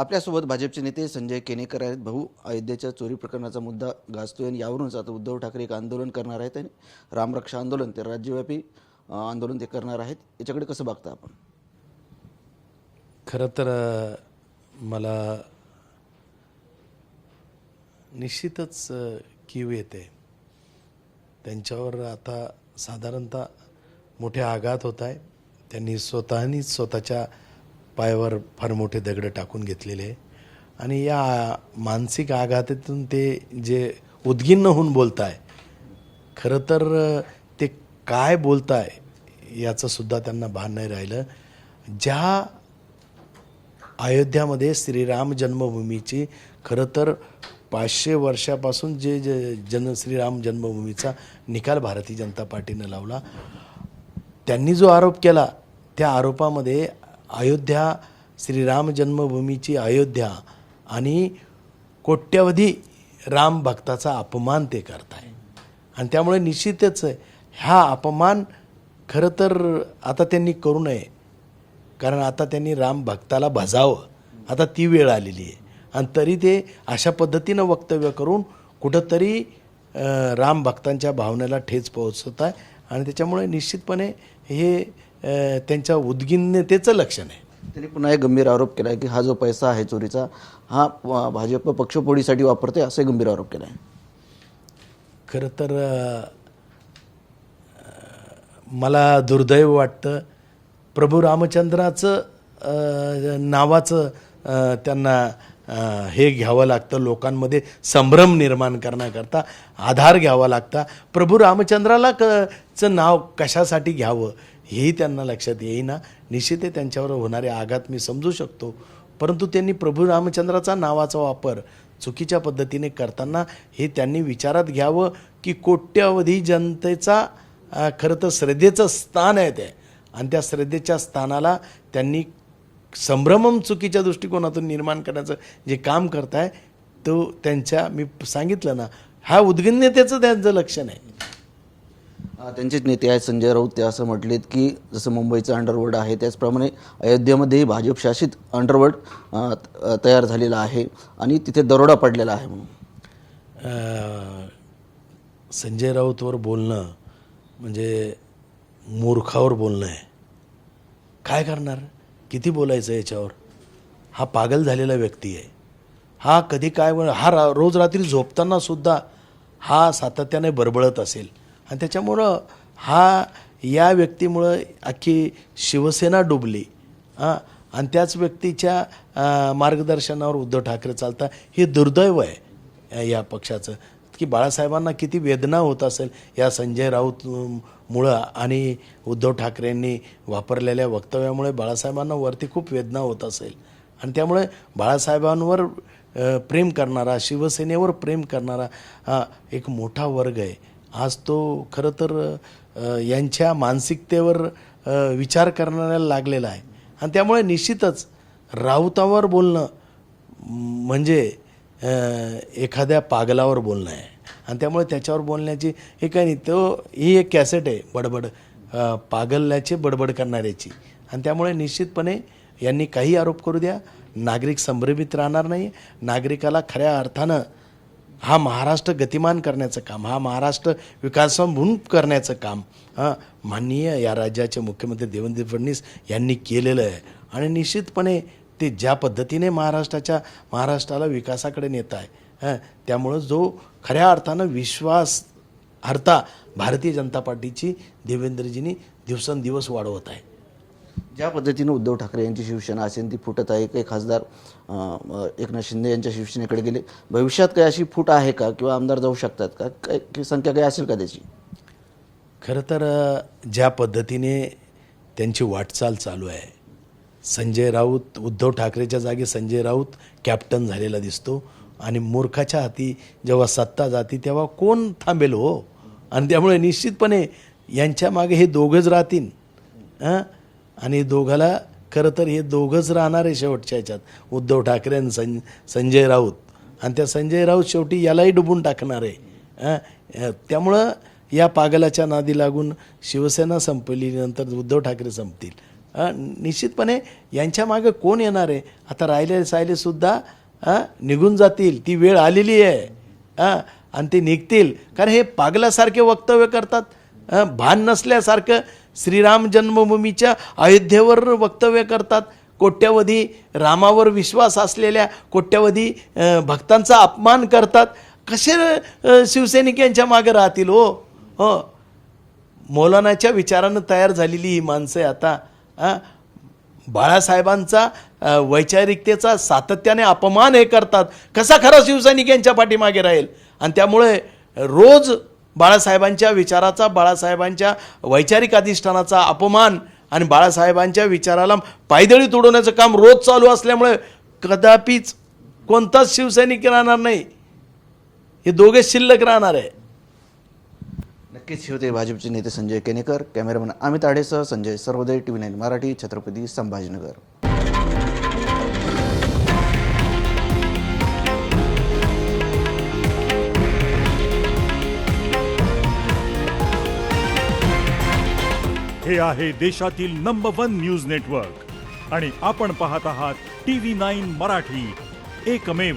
आपल्यासोबत भाजपचे नेते संजय केनेकर आहेत. भाऊ, अयोध्येच्या चोरी प्रकरणाचा मुद्दा गाजतोय आणि यावरूनच आता उद्धव ठाकरे एक आंदोलन करणार आहेत आणि रामरक्षा आंदोलन ते राज्यव्यापी आंदोलन ते करणार आहेत. याच्याकडे कसं बघता आपण? खरं तर मला निश्चितच कीव येते. त्यांच्यावर आता साधारणतः मोठे आघात होत आहे. त्यांनी स्वतःच्या पायावर फार मोठे दगड टाकून घेतलेले आहे आणि या मानसिक आघातातून ते जे उद्गिन्न होऊन बोलत आहे, खरं तर ते काय बोलत आहे याचं सुद्धा त्यांना भान नाही राहिलं. ज्या अयोध्यामध्ये श्रीराम जन्मभूमीची खरं तर 500 वर्षापासून जे श्रीराम जन्मभूमीचा निकाल भारतीय जनता पार्टीनं लावला, त्यांनी जो आरोप केला त्या आरोपामध्ये अयोध्या, श्रीराम जन्मभूमीची अयोध्या आणि कोट्यवधी राम भक्ताचा अपमान ते करत आहे. आणि त्यामुळे निश्चितच हा अपमान खरं तर आता त्यांनी करू नये, कारण आता त्यांनी राम भक्ताला भजावं, आता ती वेळ आलेली आहे. आणि तरी ते अशा पद्धतीनं वक्तव्य करून कुठंतरी राम भक्तांच्या भावनेला ठेच पोहोचत आहे आणि त्याच्यामुळे निश्चितपणे हे त्यांच्या उद्गिन्नतेचं लक्षण आहे. त्यांनी पुन्हा एक गंभीर आरोप केला आहे की हा जो पैसा आहे चोरीचा हा भाजप पक्षपोढीसाठी वापरते, असे गंभीर आरोप केला आहे. खरं तर मला दुर्दैव वाटतं. प्रभू रामचंद्राचं नावाचं त्यांना हे घ्यावं लागतं, लोकांमध्ये संभ्रम निर्माण करण्याकरता आधार घ्यावा लागता. प्रभू रामचंद्राला चं नाव कशासाठी घ्यावं हेही त्यांना लक्षात येईना. निश्चित आहे त्यांच्यावर होणारे आघात मी समजू शकतो, परंतु त्यांनी प्रभू रामचंद्राचा नावाचा वापर चुकीच्या पद्धतीने करताना हे त्यांनी विचारात घ्यावं की कोट्यावधी जनतेचा खरं तर श्रद्धेचं स्थान आहे ते, आणि त्या श्रद्धेच्या स्थानाला त्यांनी संभ्रमम चुकीच्या दृष्टिकोनातून निर्माण करण्याचं जे काम करताय तो त्यांच्या, मी सांगितलं ना, हा उद्गिन्नतेचं त्यांचं लक्षण आहे. त्यांचेच नेते आहेत संजय राऊत, ते असं म्हटलेत की जसं मुंबईचं अंडरवर्ल्ड आहे त्याचप्रमाणे अयोध्येमध्येही भाजप शासित अंडरवर्ल्ड तयार झालेलं आहे आणि तिथे दरोडा पडलेला आहे म्हणून. संजय राऊतवर बोलणं म्हणजे मूर्खावर बोलणं आहे. काय करणार, किती बोलायचं याच्यावर? हा पागल झालेला व्यक्ती आहे. हा कधी काय हा रोज रात्री झोपताना सुद्धा हा सातत्याने बडबडत असेल आणि त्याच्यामुळं या व्यक्तीमुळं अख्खी शिवसेना डुबली. आणि त्याच व्यक्तीच्या मार्गदर्शनावर उद्धव ठाकरे चालता, हे दुर्दैव आहे या पक्षाचं. की बाळासाहेबांना किती वेदना होत असेल या संजय राऊतमुळं आणि उद्धव ठाकरेंनी वापरलेल्या वक्तव्यामुळे बाळासाहेबांना वरती खूप वेदना होत असेल. आणि त्यामुळे बाळासाहेबांवर प्रेम करणारा, शिवसेनेवर प्रेम करणारा एक मोठा वर्ग आहे. आज तो खरं तर यांच्या मानसिकतेवर विचार करण्याला लागलेला आहे. आणि त्यामुळे निश्चितच राऊतावर बोलणं म्हणजे एखाद्या पागलावर बोलणं आहे. आणि त्यामुळे त्याच्यावर बोलण्याची हे काही नाही, ही एक कॅसेट आहे बडबड, पागलल्याचे बडबड करणाऱ्याची. आणि त्यामुळे निश्चितपणे यांनी काही आरोप करू द्या, नागरिक संभ्रमित राहणार नाही. नागरिकाला खऱ्या अर्थानं हा महाराष्ट्र गतिमान करण्याचं काम, हा महाराष्ट्र विकासोन्मुख करण्याचं काम माननीय या राज्याचे मुख्यमंत्री देवेंद्र फडणवीस यांनी केलेलं आहे. आणि निश्चितपणे ते ज्या पद्धतीने महाराष्ट्राला विकासाकडे नेत आहे, त्यामुळं जो खऱ्या अर्थानं विश्वासार्हता भारतीय जनता पार्टीची देवेंद्रजींनी दिवसेंदिवस वाढवत आहे. ज्या पद्धतीने उद्धव ठाकरे यांची शिवसेना असेल ती फुटत आहे, काही खासदार एकनाथ शिंदे यांच्या शिवसेनेकडे गेले, भविष्यात काही अशी फूट आहे का किंवा आमदार जाऊ शकतात का, काही संख्या काही असेल का त्याची? खरं तर ज्या पद्धतीने त्यांची वाटचाल चालू आहे, संजय राऊत, उद्धव ठाकरेच्या जागी संजय राऊत कॅप्टन झालेला दिसतो. आणि मूर्खाच्या हाती जेव्हा सत्ता जाती तेव्हा कोण थांबेल हो. आणि त्यामुळे निश्चितपणे यांच्या मागे हे दोघंच राहतील. आणि दोघाला खरं तर हे दोघंच राहणार आहे शेवटच्या ह्याच्यात, उद्धव ठाकरे आणि संजय राऊत. आणि त्या संजय राऊत शेवटी यालाही डुबून टाकणार आहे. त्यामुळं या पागलाच्या नादी लागून शिवसेना संपल्यानंतर उद्धव ठाकरे संपतील. निश्चितपणे यांच्या मागे कोण येणार आहे? आता राहिले सायलेसुद्धा निघून जातील, ती वेळ आलेली आहे आणि ते निघतील. कारण हे पागलासारखे वक्तव्य करतात, भान नसल्यासारखं श्रीराम जन्मभूमीच्या अयोध्येवर वक्तव्य करतात. कोट्यवधी रामावर विश्वास असलेल्या कोट्यवधी भक्तांचा अपमान करतात. कसे शिवसैनिक यांच्या मागे राहतील? हो, मौलानाच्या विचारानं तयार झालेली ही माणसं आता बाळासाहेबांचा वैचारिकतेचा सातत्याने अपमान हे करतात. कसा खरा शिवसैनिक यांच्या पाठीमागे राहील? आणि त्यामुळे रोज बाळासाहेबांच्या विचाराचा, बाळासाहेबांच्या वैचारिक अधिष्ठानाचा अपमान आणि बाळासाहेबांच्या विचाराला पायदळी तुडवण्याचं काम रोज चालू असल्यामुळे कदापिच कोणताच शिवसैनिक राहणार नाही. हे दोघे शिल्लक राहणार आहे. नक्कीच हे होते भाजपचे नेते संजय केनेकर. कॅमेरामॅन अमित आडेसह संजय सर्वोदय, TV9 मराठी, छत्रपती संभाजीनगर. हे आहे देशातील नंबर 1 न्यूज नेटवर्क आणि आपण पाहत आहात TV9 मराठी, एकमेव.